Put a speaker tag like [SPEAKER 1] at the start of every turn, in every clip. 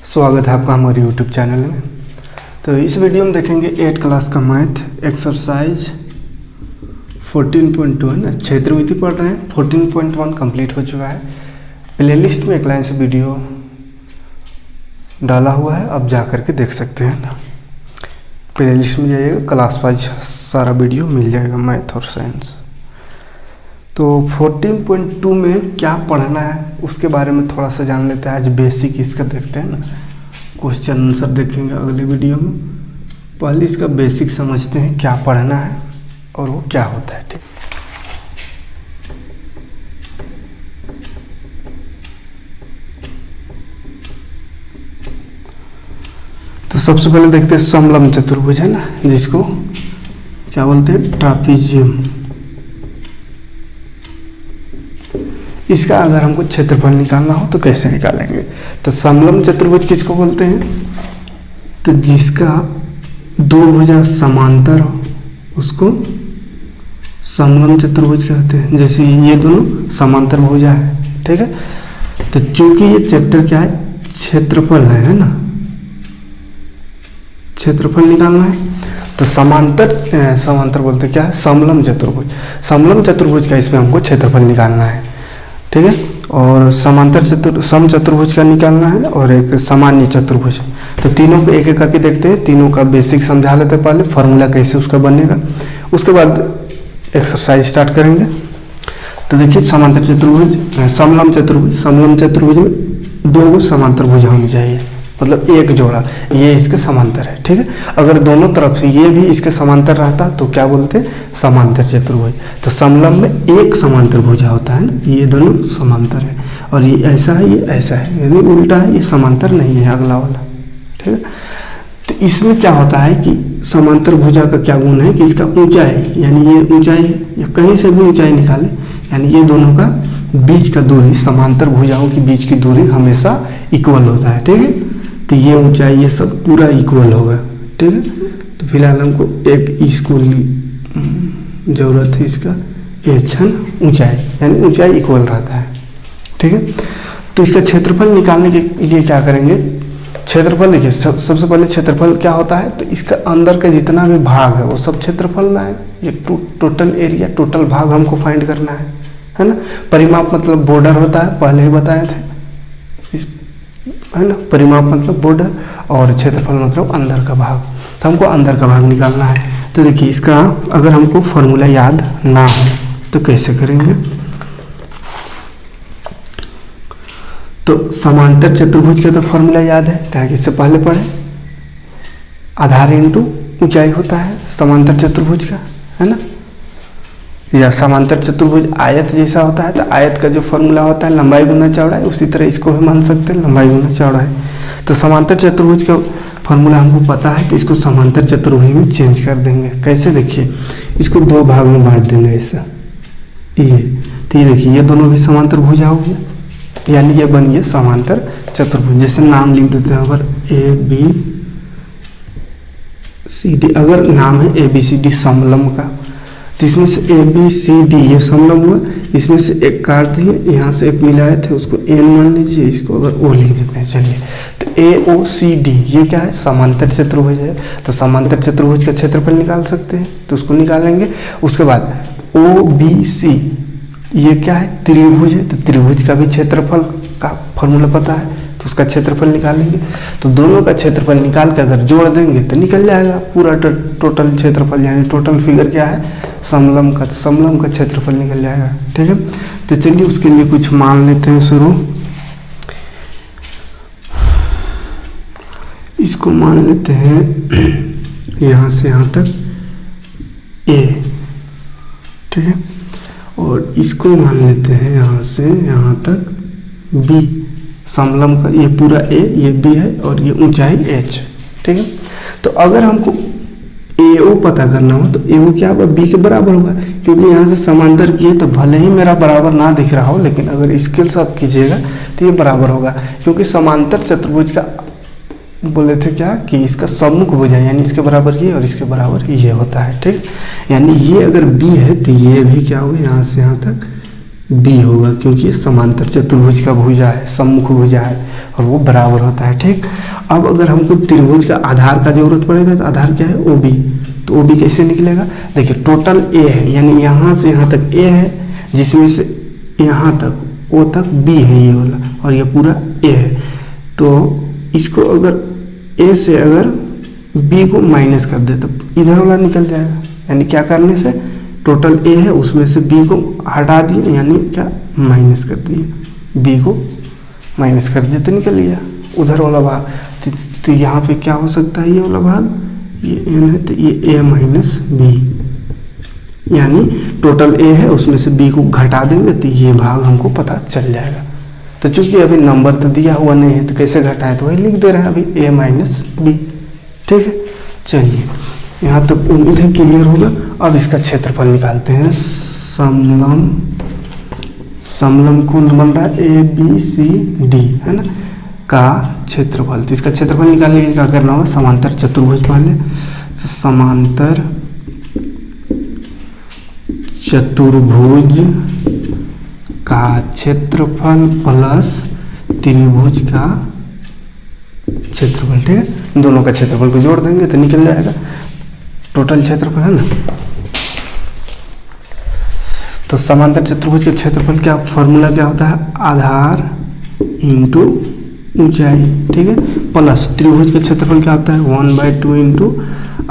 [SPEAKER 1] स्वागत है आपका हमारे YouTube चैनल में। तो इस वीडियो में देखेंगे 8 क्लास का मैथ एक्सरसाइज 14.2 है ना, क्षेत्रमिति पढ़ रहे हैं। 14.1 कंप्लीट हो चुका है। प्लेलिस्ट में एक लाइन से वीडियो डाला हुआ है, अब जा कर के देख सकते हैं ना। प्लेलिस्ट में जाइएगा, क्लास वाइज सारा वीडियो मिल जाएगा मैथ और साइंस। तो 14.2 में क्या पढ़ना है उसके बारे में थोड़ा सा जान लेते हैं। आज बेसिक इसका देखते हैं ना, क्वेश्चन आंसर देखेंगे अगले वीडियो में। पहले इसका बेसिक समझते हैं क्या पढ़ना है और वो क्या होता है। ठीक, तो सबसे पहले देखते हैं समलंब चतुर्भुज है ना, जिसको क्या बोलते हैं, ट्रापीजियम। इसका अगर हमको क्षेत्रफल निकालना हो तो कैसे निकालेंगे। तो समलंब चतुर्भुज किसको बोलते हैं, तो जिसका दो भुजा समांतर हो उसको समलंब चतुर्भुज कहते हैं। जैसे ये दोनों समांतर भुजा है, ठीक है। तो चूंकि ये चैप्टर क्या है, क्षेत्रफल है ना, क्षेत्रफल निकालना है। तो समांतर बोलते क्या है, समलंब चतुर्भुज। समलंब चतुर्भुज का इसमें हमको क्षेत्रफल निकालना है, ठीक है। और सम चतुर्भुज का निकालना है और एक सामान्य चतुर्भुज। तो तीनों को एक एक करके देखते हैं। तीनों का बेसिक समझा लेते हैं, पहले फॉर्मूला कैसे उसका बनेगा, उसके बाद एक्सरसाइज स्टार्ट करेंगे। तो देखिए समांतर चतुर्भुज, समलंब चतुर्भुज में दो समांतर भुजा होनी चाहिए, मतलब एक जोड़ा, ये इसके समांतर है, ठीक है। अगर दोनों तरफ से ये भी इसके समांतर रहता तो क्या बोलते हैं, समांतर चतुर्भुज। तो समलंब में एक समांतर भुजा होता है ना, ये दोनों समांतर है और ये ऐसा है, ये ऐसा है, यानी उल्टा है, ये समांतर नहीं है अगला वाला, ठीक है। तो इसमें क्या होता है कि समांतर भुजा का क्या गुण है कि इसका ऊंचाई, यानी ये ऊंचाई है, या कहीं से भी ऊंचाई निकाले, यानी ये दोनों का बीच का दूरी, समांतर भुजाओं की बीच की दूरी हमेशा इक्वल होता है, ठीक है। तो ये ऊंचाई ये सब पूरा इक्वल होगा, ठीक है। तो फिलहाल हमको एक इसको जरूरत है इसका, ये क्षण ऊंचाई, यानी ऊंचाई इक्वल रहता है, ठीक है। तो इसका क्षेत्रफल निकालने के लिए क्या करेंगे, क्षेत्रफल देखिए सबसे पहले क्षेत्रफल क्या होता है, तो इसका अंदर का जितना भी भाग है वो सब क्षेत्रफल में है। ये टोटल एरिया, टोटल भाग हमको फाइंड करना है ना। परिमाप मतलब बॉर्डर होता है, पहले ही बताए थे, है ना। परिमाप मतलब बॉर्डर और क्षेत्रफल मतलब अंदर का भाग। तो हमको अंदर का भाग निकालना है। तो देखिए इसका अगर हमको फॉर्मूला याद ना हो तो कैसे करेंगे। तो समांतर चतुर्भुज का तो फॉर्मूला याद है, क्या कि इससे पहले पढ़े, आधार इंटू ऊंचाई होता है समांतर चतुर्भुज का, है ना। या समांतर चतुर्भुज आयत जैसा होता है, तो आयत का जो फॉर्मूला होता है लंबाई गुना चौड़ाई, उसी तरह इसको भी मान सकते हैं, लंबाई गुना चौड़ाई। तो समांतर चतुर्भुज का फॉर्मूला हमको पता है, तो इसको समांतर चतुर्भुज में चेंज कर देंगे। कैसे, देखिए इसको दो भाग में बांट देंगे ऐसा, ये। तो ये देखिए ये दोनों भी समांतर भुजा हो गया, यानी ये बन गया समांतर चतुर्भुज। जैसे नाम लिख देते हैं, अगर ABCD, अगर नाम है ABCD समलंब का, तो इसमें से ABCD ये समलंब हुआ, इसमें से एक काट दिए, यहाँ से एक मिलाए थे उसको N मान लीजिए, इसको अगर O लिख देते हैं, चलिए। तो AOCD ये क्या है, समांतर चतुर्भुज है। तो समांतर चतुर्भुज का क्षेत्रफल निकाल सकते हैं, तो उसको निकालेंगे। उसके बाद OBC ये क्या है, त्रिभुज है। तो त्रिभुज का भी क्षेत्रफल का फॉर्मूला पता है, तो उसका क्षेत्रफल निकालेंगे। तो दोनों का क्षेत्रफल निकाल के अगर जोड़ देंगे तो निकल जाएगा पूरा टोटल क्षेत्रफल, यानी टोटल फिगर क्या है, समलंब का। तो समलंब का क्षेत्रफल निकल जाएगा, ठीक है। तो चलिए उसके लिए कुछ मान लेते हैं शुरू। इसको मान लेते हैं यहाँ से यहाँ तक A, ठीक है। और इसको मान लेते हैं यहाँ से यहाँ तक B, समलंब का ये पूरा A, ये B है और ये ऊंचाई H, ठीक है। तो अगर हमको AO पता करना हो तो AO क्या होगा, B के बराबर होगा, क्योंकि यहाँ से समांतर किए तो भले ही मेरा बराबर ना दिख रहा हो, लेकिन अगर स्केल से आप कीजिएगा तो ये बराबर होगा। क्योंकि समांतर चतुर्भुज का बोले थे क्या कि इसका सम्मुख भुजा, यानी इसके बराबर ये और इसके बराबर ये होता है, ठीक। यानी ये अगर B है तो ये भी क्या होगा, यहाँ से यहाँ तक B होगा, क्योंकि समांतर चतुर्भुज का भुजा है, सम्मुख भुजा है। और वो बराबर होता है। ठीक, अब अगर हमको त्रिभुज का आधार का जरूरत पड़ेगा तो आधार क्या है, ओ बी। तो ओ बी कैसे निकलेगा, देखिए टोटल ए है, यानी यहाँ से यहाँ तक ए है, जिसमें से यहाँ तक ओ तक बी है ये वाला, और ये पूरा ए है। तो इसको अगर ए से अगर बी को माइनस कर दे तो इधर वाला निकल जाएगा, यानी क्या करने से टोटल ए है उसमें से बी को हटा दिए, यानी क्या माइनस कर दिए, बी को माइनस कर दिए तो निकल गया उधर वाला भाग। तो यहाँ पे क्या हो सकता है, ये वाला भाग, ये एन है तो ये ए माइनस बी, यानी टोटल ए है उसमें से बी को घटा देंगे तो ये भाग हमको पता चल जाएगा। तो चूंकि अभी नंबर तो दिया हुआ नहीं है तो कैसे घटाए, तो वही लिख दे रहे हैं अभी ए माइनस बी। ठीक है, चलिए यहाँ तक उम्मीद है क्लियर होगा। अब इसका क्षेत्रफल निकालते हैं। समलम कौन बन रहा है, ए बी सी डी है ना, का क्षेत्रफल। तो इसका क्षेत्रफल निकालने के लिए क्या करना होगा, समांतर चतुर्भुज पहले, तो समांतर चतुर्भुज का क्षेत्रफल प्लस त्रिभुज का क्षेत्रफल। ठीक है, दोनों का क्षेत्रफल को जोड़ देंगे तो निकल जाएगा टोटल क्षेत्रफल, है ना। तो समांतर चतुर्भुज के क्षेत्रफल क्या फॉर्मूला क्या होता है, आधार इंटू ऊंचाई। ठीक है, प्लस त्रिभुज के क्षेत्रफल क्या होता है, 1/2 इंटू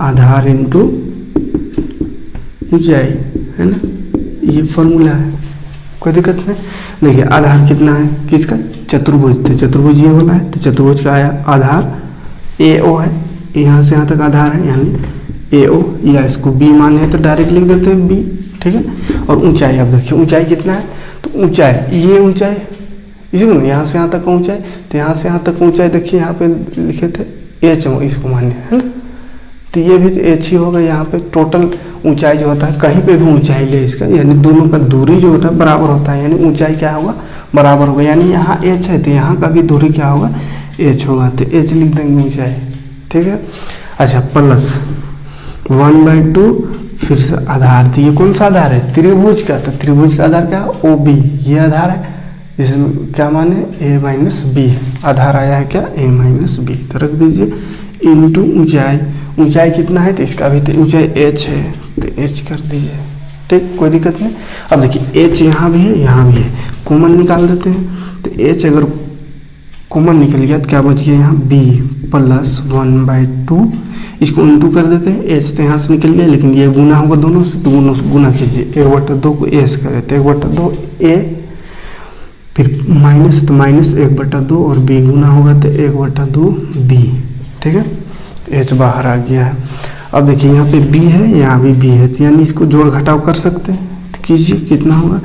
[SPEAKER 1] आधार इंटू ऊंचाई, है ना, ये फॉर्मूला है, कोई दिक्कत नहीं। देखिए आधार कितना है किसका, चतुर्भुज, तो चतुर्भुज ये वाला है, तो चतुर्भुज का आया आधार ए ओ है, यहाँ से यहाँ तक आधार है यानी ए ओ, या इसको बी माने हैं तो डायरेक्ट लिख देते हैं बी। ठीक है, और ऊंचाई अब देखिए ऊंचाई कितना है, तो ऊंचाई ये ऊंचाई इसी को यहाँ से यहाँ तक का ऊंचाई, तो यहाँ से यहाँ तक ऊंचाई देखिए यहाँ पे लिखे थे एच, इसको मान्य है ना, तो ये भी एच ही होगा। यहाँ पे टोटल ऊंचाई जो होता है, कहीं पे भी ऊंचाई ले इसका, यानी दोनों का दूरी जो होता है बराबर होता है, यानी ऊंचाई क्या होगा, बराबर होगा। यानी यहाँ एच है तो यहाँ का भी दूरी क्या होगा, एच होगा, तो एच लिख देंगे ऊंचाई। ठीक है, अच्छा प्लस 1/2 फिर से आधार, तो ये कौन सा आधार है, त्रिभुज का, तो त्रिभुज का आधार क्या है, ओ बी, ये आधार है, जिसमें क्या माने ए माइनस बी, आधार आया है क्या, ए माइनस बी, तो रख दीजिए इंटू ऊंचाई। ऊंचाई कितना है, तो इसका भी तो ऊंचाई एच है, तो एच कर दीजिए। ठीक, कोई दिक्कत नहीं। अब देखिए एच यहाँ भी है यहाँ भी है, कॉमन निकाल देते हैं, तो एच अगर कॉमन निकल गया तो क्या बच गया यहाँ बी प्लस 1/2, इसको इंटू कर देते हैं, एच तो यहाँ से निकल गया, लेकिन ये गुना होगा दोनों से, तो दोनों से गुना कीजिए, 1/2 को ए से करें तो 1/2 ए, फिर माइनस तो माइनस 1/2 और बी गुना होगा तो 1/2 बी। ठीक है, एच बाहर आ गया है। अब देखिए यहाँ पे बी है यहाँ भी बी है, तो यानी इसको जोड़ घटाव कर सकते हैं, तो कीजिए कितना होगा,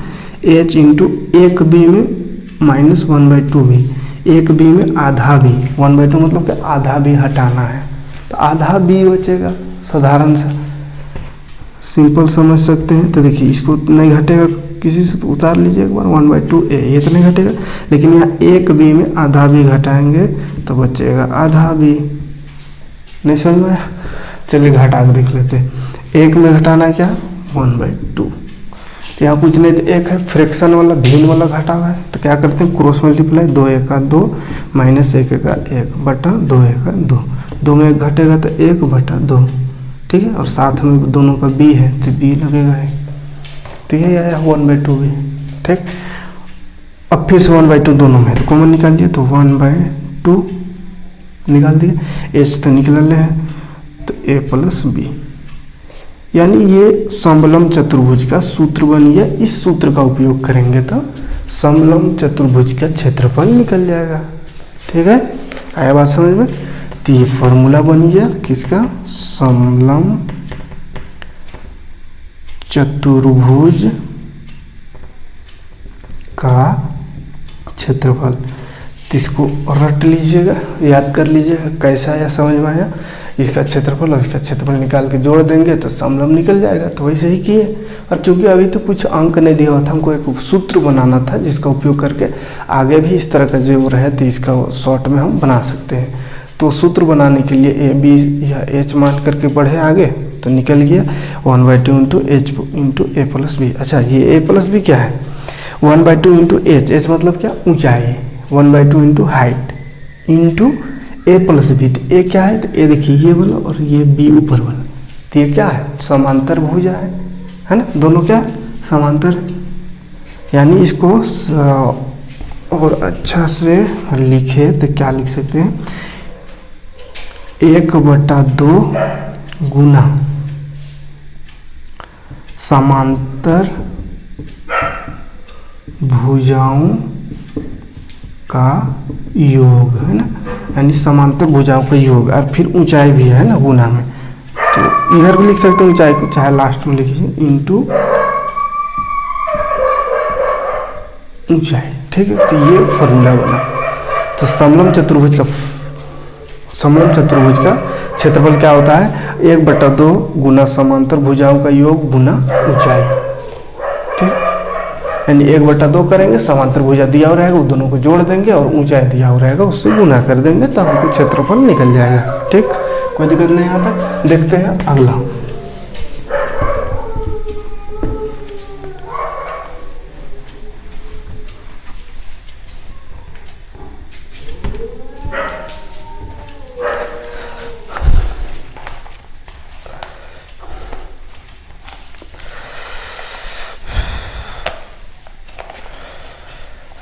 [SPEAKER 1] एच इंटू एक बी में माइनस 1/2 बी, एक बी में आधा बी, 1/2 मतलब कि आधा बी हटाना है, तो आधा बी बचेगा, साधारण सा सिंपल समझ सकते हैं। तो देखिए इसको नहीं घटेगा किसी से, तो उतार लीजिए एक बार, 1/2 ए, ये तो नहीं घटेगा, लेकिन यहाँ एक बी में आधा बी घटाएंगे तो बचेगा आधा बी। नहीं समझ में, चलिए घटा के देख लेते हैं। एक में घटाना है क्या, 1/2, तो यहाँ कुछ नहीं, तो एक है फ्रैक्शन वाला, भिन्न वाला घटा हुआ है, तो क्या करते हैं क्रॉस मल्टीप्लाई, 2 1 2 माइनस 1 1 1/2 1 2, 2 में 1 घटेगा तो 1/2। ठीक है, और साथ में दोनों का बी है तो बी लगेगा है, तो यही आया 1/2 बी। ठीक, अब फिर से 1/2 दोनों में, तो कॉमन निकाल दिए, तो 1/2 निकाल दिए, एच तो निकल है, तो ए प्लस बी, यानी ये समलम चतुर्भुज का सूत्र बन गया। इस सूत्र का उपयोग करेंगे तो समलम चतुर्भुज का क्षेत्रफल निकल जाएगा। ठीक है, आया बात समझ में, तो ये फॉर्मूला बन गया किसका, समलम चतुर्भुज का क्षेत्रफल। तो इसको रट लीजिएगा, याद कर लीजिएगा, कैसा आया समझ में आया, इसका क्षेत्रफल और इसका क्षेत्रफल निकाल के जोड़ देंगे तो समलम निकल जाएगा। तो वैसे ही किए, और चूंकि अभी तो कुछ अंक नहीं दिया हुआ था, हमको एक सूत्र बनाना था जिसका उपयोग करके आगे भी इस तरह का जो रहे तो इसका शॉर्ट में हम बना सकते हैं। तो सूत्र बनाने के लिए ए बी या एच मान करके बढ़े आगे, तो निकल गया 1/2 इंटू एच इंटू ए प्लस बी। अच्छा, ये ए प्लस बी क्या है, 1/2 इंटू एच, एच मतलब क्या, ऊंचाई, 1/2 इंटू हाइट, इंटू ए प्लस बी। तो ए क्या है, तो ए देखिए ये वाला और ये बी ऊपर वाला, तो ये क्या है, समांतर भुजा है ना, दोनों क्या समांतर है। यानी इसको और अच्छा से लिखे तो क्या लिख सकते हैं, 1/2 गुना समांतर भुजाओं का योग है ना, यानी समांतर भुजाओं का योग, और फिर ऊंचाई भी है ना गुना में, तो इधर भी लिख सकते हैं ऊंचाई को, चाहे लास्ट में लिखिए इंटू ऊंचाई। ठीक है, तो ये फॉर्मूला बना। तो समलम चतुर्भुज का क्षेत्रफल क्या होता है, 1/2 गुना समांतर भुजाओं का योग गुना ऊंचाई। ठीक, यानी 1/2 करेंगे, समांतर भुजा दिया हुआ रहेगा, दोनों को जोड़ देंगे और ऊंचाई दिया हुआ रहेगा उससे गुना कर देंगे, तब हमको क्षेत्रफल निकल जाएगा। ठीक, कोई दिक्कत नहीं आता। देखते हैं अगला।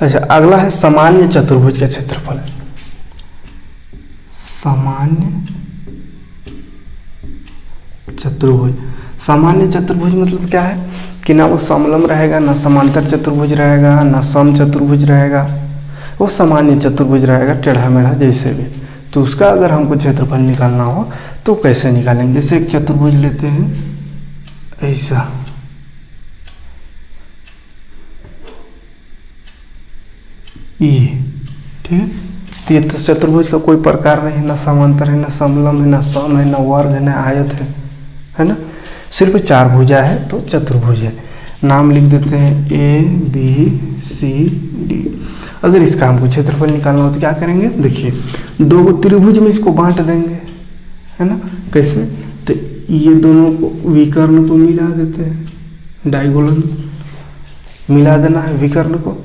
[SPEAKER 1] अच्छा, अगला है सामान्य चतुर्भुज का क्षेत्रफल। सामान्य चतुर्भुज, सामान्य चतुर्भुज मतलब क्या है कि ना वो समलम रहेगा, ना समांतर चतुर्भुज रहेगा, ना सम चतुर्भुज रहेगा, वो सामान्य चतुर्भुज रहेगा, टेढ़ा मेढ़ा जैसे भी। तो उसका अगर हमको क्षेत्रफल निकालना हो तो कैसे निकालेंगे। जैसे एक चतुर्भुज लेते हैं ऐसा, ये ठीक है, तो ये चतुर्भुज का कोई प्रकार नहीं है, ना समांतर है, ना समलम है, ना सम है, ना वर्ग है, ना आयत है ना, सिर्फ 4 भुजा है तो चतुर्भुज है। नाम लिख देते हैं ABCD। अगर इसका हमको क्षेत्रफल निकालना हो तो क्या करेंगे, देखिए 2 त्रिभुज में इसको बांट देंगे, है ना, कैसे, तो ये दोनों को विकर्ण को मिला देते हैं, डायगोनल मिला देना है विकर्ण को,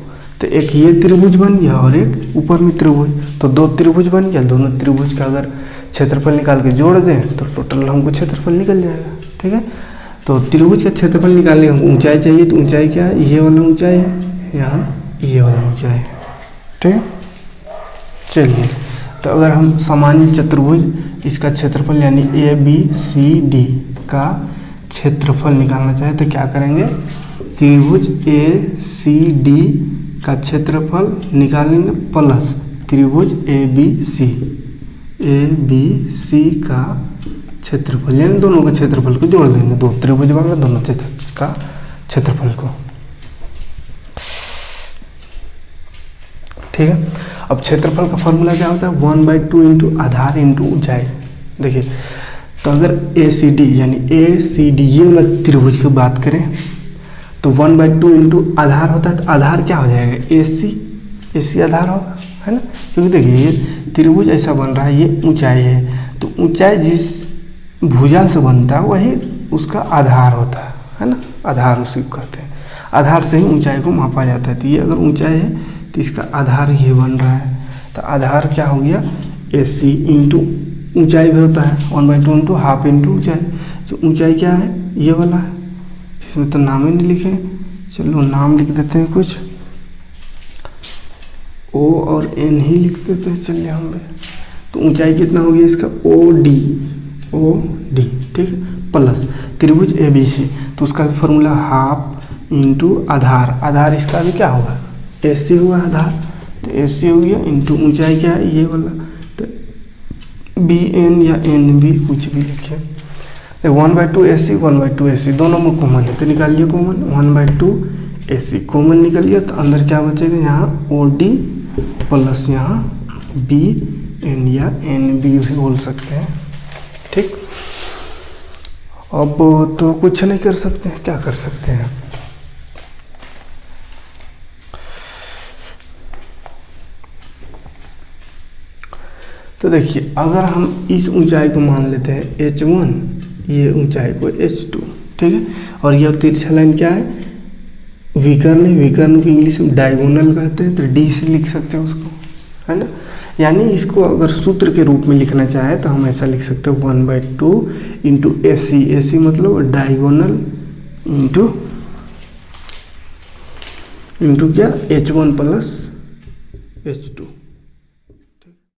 [SPEAKER 1] तो एक ये त्रिभुज बन गया और एक ऊपर में त्रिभुज, तो 2 त्रिभुज बन गया। दोनों त्रिभुज का अगर क्षेत्रफल निकाल के जोड़ दें तो टोटल हमको क्षेत्रफल निकल जाएगा। ठीक है, तो त्रिभुज का क्षेत्रफल निकालने हमको ऊंचाई चाहिए, तो ऊंचाई क्या है, ये वाला ऊंचाई है, यहाँ ये वाला ऊंचाई है। ठीक है, चलिए, तो अगर हम सामान्य चतुर्भुज इसका क्षेत्रफल यानी ABCD का क्षेत्रफल निकालना चाहें तो क्या करेंगे, त्रिभुज ACD का क्षेत्रफल निकालेंगे प्लस त्रिभुज ABC का क्षेत्रफल, यानी दोनों का क्षेत्रफल को जोड़ देंगे, 2 त्रिभुज वाला दोनों का क्षेत्रफल को। ठीक है, अब क्षेत्रफल का फॉर्मूला क्या होता है, 1/2 इंटू आधार इंटू ऊंचाई। देखिए, तो अगर ACD यानी ACD ये वाला त्रिभुज की बात करें तो 1/2 इंटू आधार होता है, तो आधार क्या हो जाएगा, AC आधार होगा, है ना, क्योंकि देखिए ये त्रिभुज ऐसा बन रहा है, ये ऊंचाई है, तो ऊंचाई जिस भुजा से बनता है वही उसका आधार होता है ना, आधार उसी को कहते हैं, आधार से ही ऊंचाई को मापा जाता है। तो ये अगर ऊंचाई है तो इसका आधार ये बन रहा है, तो आधार क्या हो गया, AC इंटू ऊंचाई भी होता है 1/2 इंटू हाफ इंटू ऊंचाई। तो ऊंचाई क्या है, ये वाला है, इसमें तो नाम ही नहीं लिखे, चलो नाम लिख देते हैं कुछ, O और N ही लिख देते हैं, चलिए हम। तो ऊंचाई कितना हो गया इसका, OD, ठीक है, प्लस त्रिभुज ABC, तो उसका भी फॉर्मूला हाफ इंटू आधार, आधार इसका भी क्या होगा, AC होगा आधार, तो AC हो गया इंटू ऊंचाई क्या है, ये वाला, तो BN या NB कुछ भी लिखिए। 1/2 AC 1/2 AC दोनों में कॉमन है, तो निकालिए कॉमन, 1/2 AC कॉमन निकल गया, तो अंदर क्या बचेगा, यहाँ OD प्लस यहाँ BN या NB भी बोल सकते हैं। ठीक, अब तो कुछ नहीं कर सकते हैं, क्या कर सकते हैं, तो देखिए अगर हम इस ऊंचाई को मान लेते हैं H1, ये ऊंचाई को H2, ठीक है, और यह तिरछा लाइन क्या है, विकर्ण है, विकर्ण को इंग्लिश में डायगोनल कहते हैं, तो D से लिख सकते हैं उसको, है ना, यानी इसको अगर सूत्र के रूप में लिखना चाहे तो हम ऐसा लिख सकते हैं 1/2 इंटू AC। AC मतलब डायगोनल इंटू क्या H1 प्लस H2।